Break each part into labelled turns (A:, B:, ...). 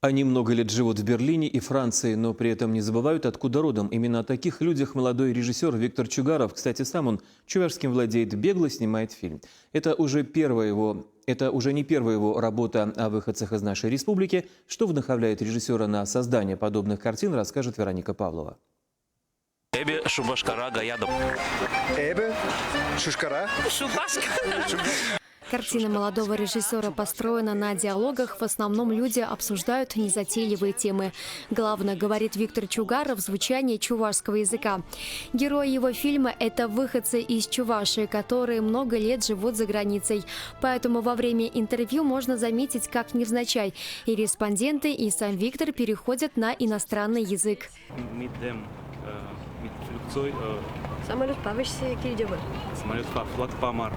A: Они много лет живут в Берлине и Франции, но при этом не забывают, откуда родом. Именно о таких людях молодой режиссер Виктор Чугаров, кстати, сам он чувашским владеет, бегло снимает фильм. Это уже не первая его работа о выходцах из нашей республики. Что вдохновляет режиссера на создание подобных картин, расскажет Вероника Павлова.
B: Эбе Шубашкара Гаядов.
C: Эбе Шушкара?
B: Шубашка.
D: Картина молодого режиссера построена на диалогах. В основном люди обсуждают незатейливые темы. Главное, говорит Виктор Чугаров, звучание чувашского языка. Герои его фильма – это выходцы из Чувашии, которые много лет живут за границей. Поэтому во время интервью можно заметить, как невзначай и респонденты, и сам Виктор переходят на иностранный язык.
E: Самолет павышся кильдебы.
B: Самолет флаг Памар.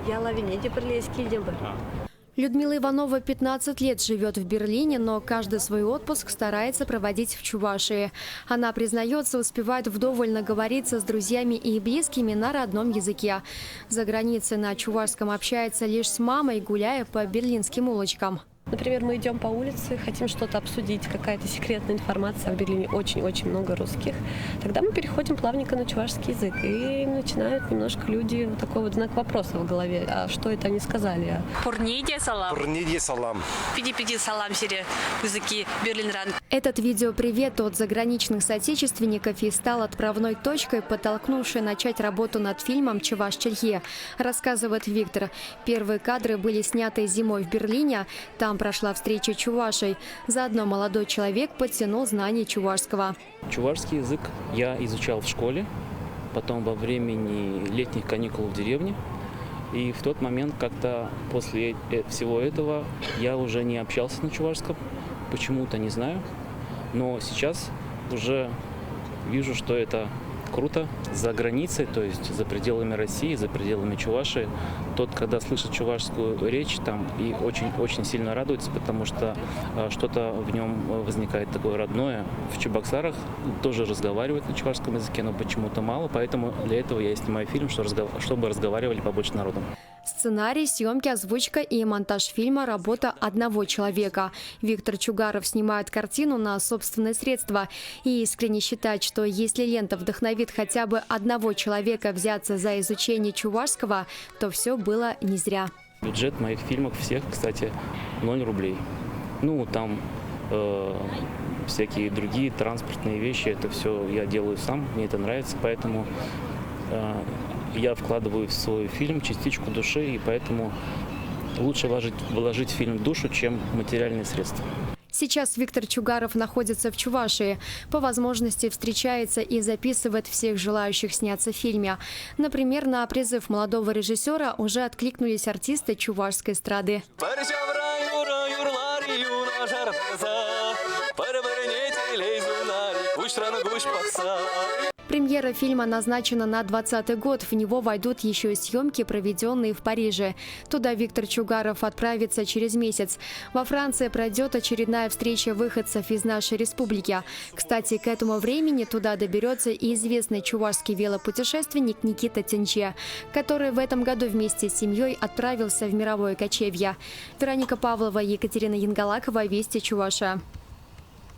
E: Я лавинеде прилез кильдебы.
D: Людмила Иванова 15 лет живет в Берлине, но каждый свой отпуск старается проводить в Чувашии. Она признается, успевает вдоволь наговориться с друзьями и близкими на родном языке. За границей на чувашском общается лишь с мамой, гуляя по берлинским улочкам.
E: Например, мы идем по улице, хотим что-то обсудить, какая-то секретная информация. В Берлине очень-очень много русских. Тогда мы переходим плавненько на чувашский язык. И начинают немножко люди вот такой вот знак вопроса в голове. А что это они сказали?
F: Пурниде салам.
C: Пурниде салам.
F: Пиди салам сире языки Берлинран.
D: Этот видеопривет от заграничных соотечественников и стал отправной точкой, подтолкнувшей начать работу над фильмом «Чуваш-Челье», рассказывает Виктор. Первые кадры были сняты зимой в Берлине. Там прошла встреча чувашей. Заодно молодой человек подтянул знания чувашского.
G: Чувашский язык я изучал в школе, потом во времени летних каникул в деревне. И в тот момент как-то после всего этого я уже не общался на чувашском. Почему-то не знаю. Но сейчас уже вижу, что это круто. За границей, то есть за пределами России, за пределами Чувашии, тот, когда слышит чувашскую речь, там и очень сильно радуется, потому что что-то в нем возникает такое родное. В Чебоксарах тоже разговаривают на чувашском языке, но почему-то мало, поэтому для этого я и снимаю фильм, чтобы разговаривали побольше народом.
D: Сценарий, съемки, озвучка и монтаж фильма – работа одного человека. Виктор Чугаров снимает картину на собственные средства и искренне считает, что если лента вдохновит хотя бы одного человека взяться за изучение чувашского, то все было не зря.
G: Бюджет моих фильмов всех, кстати, 0 рублей. Ну, там всякие другие транспортные вещи, это все я делаю сам, мне это нравится, поэтому я вкладываю в свой фильм частичку души, и поэтому лучше вложить в фильм душу, чем материальные средства.
D: Сейчас Виктор Чугаров находится в Чувашии. По возможности встречается и записывает всех желающих сняться в фильме. Например, на призыв молодого режиссера уже откликнулись артисты чувашской эстрады. Премьера фильма назначена на 2020 год. В него войдут еще и съемки, проведенные в Париже. Туда Виктор Чугаров отправится через месяц. Во Франции пройдет очередная встреча выходцев из нашей республики. Кстати, к этому времени туда доберется и известный чувашский велопутешественник Никита Тенче, который в этом году вместе с семьей отправился в мировое кочевье. Вероника Павлова, Екатерина Янгалакова, Вести Чуваша.